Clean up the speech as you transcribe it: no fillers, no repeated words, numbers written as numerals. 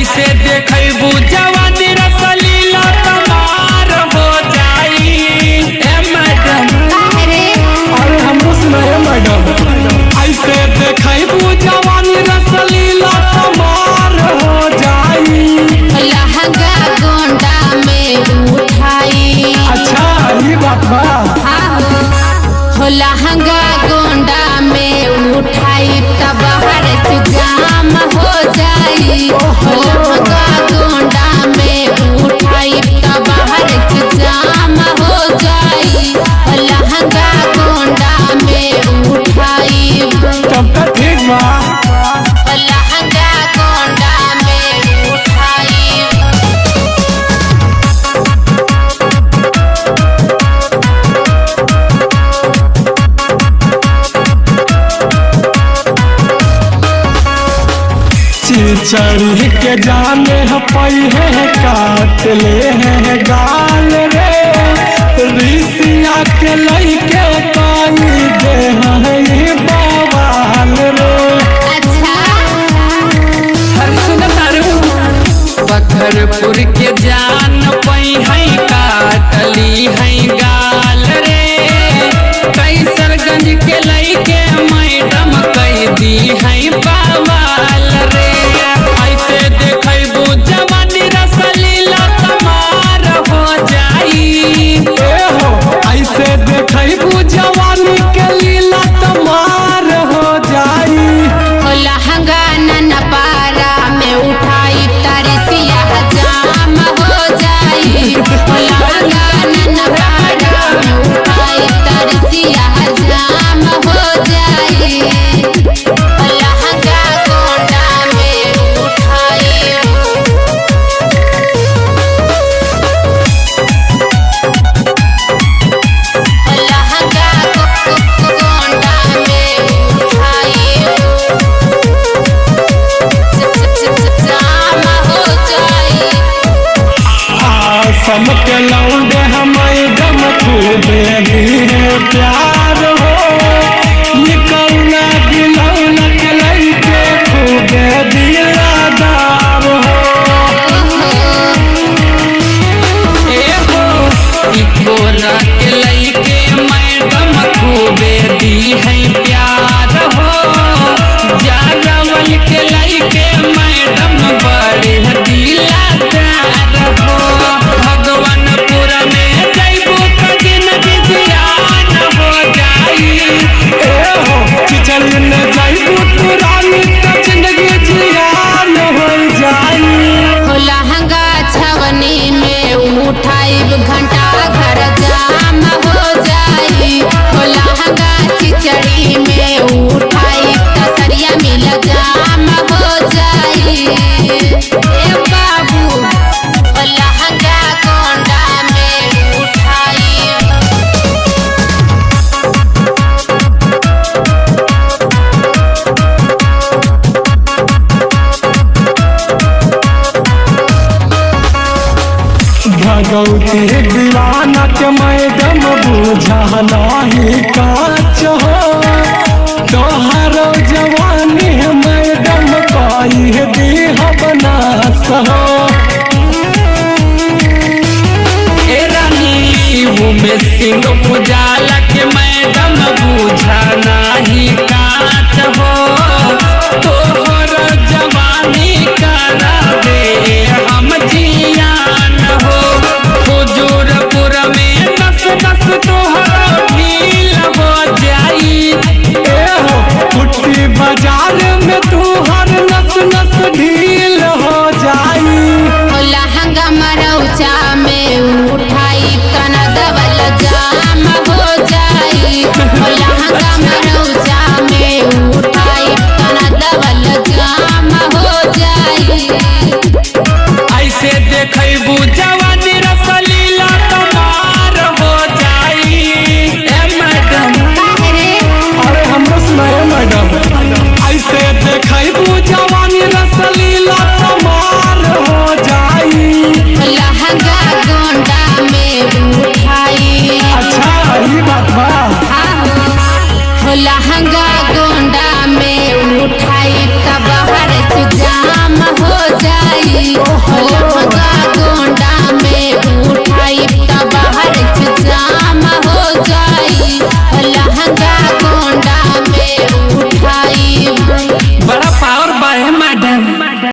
ऐसे देखबू जवानी रसलीला तमार हो जाई। ए मैडम अरे हम सुनाए मैडम, ऐसे देखबू जवानी रसलीला तमार हो जाई। लहंगा गोंडा में उठाई। अच्छा ये बात बा। हो लहंगा गोंडा में उठाई तब हर से जाम हो जाई। हो लहंगा गोंडा में उठाई तब हर से जाम हो जाई। हो लहंगा गोंडा में उठाई तब तक ठीक बा। हो लहंगा गोंडा में उठाई। चढ़ के जाने पई है काट ले है गाल रे, ऋषिया के लइके पानी दे है बवाल रे। अच्छा हर सुनतारू बखरपुर के जान पई है काटली है गाल रे, कैसरगंज के लइके मैडम कह दी है बवाल रे। ऐसे देखबू जवानी रसलीला तमार हो जाई। ऐसे देखबू जवानी के लीला तमार हो जाई। हो लहंगा ननपारा में उठाई तरसिया जाम हो जाई। हो लहंगा ननपारा में उठाई तरसिया जाम हो जाई। हो लहंगा गोंडा में उठाई। हो लहंगा गोंडा में उठाई जाम हो जाई। आसम के लौंडे हमारे दम खूबे दी है प्यार हो, निकलना दिलौना के लइके खूबे दिलादार हो। ए हो इकोरा के लइके मैडम खूबे दी है प्यार हो, जागवल के लइके मैडम बड़े दिलादार हो। भगवानपुर में जइबू त जिंदगी जियान हो जाई। ए हो चल न जइबू तू रानी त जिंदगी जियान हो जाई। हो लहंगा छवनी में उठाई घंटा घर जाम हो जाई। हो लहंगा चिचड़ी में उठाई तसरिया मिल जाम हो जाई। ए बाबू हो लहंगा गोंडा में उठाई। भगवती दीवाना के मैडम बुझा नहीं काच हो, तोहरो जवानी मैडम कही दी बनास हो। ए रानी उमेश सिंह उजाला के मैडम बुझा नहीं काच हो,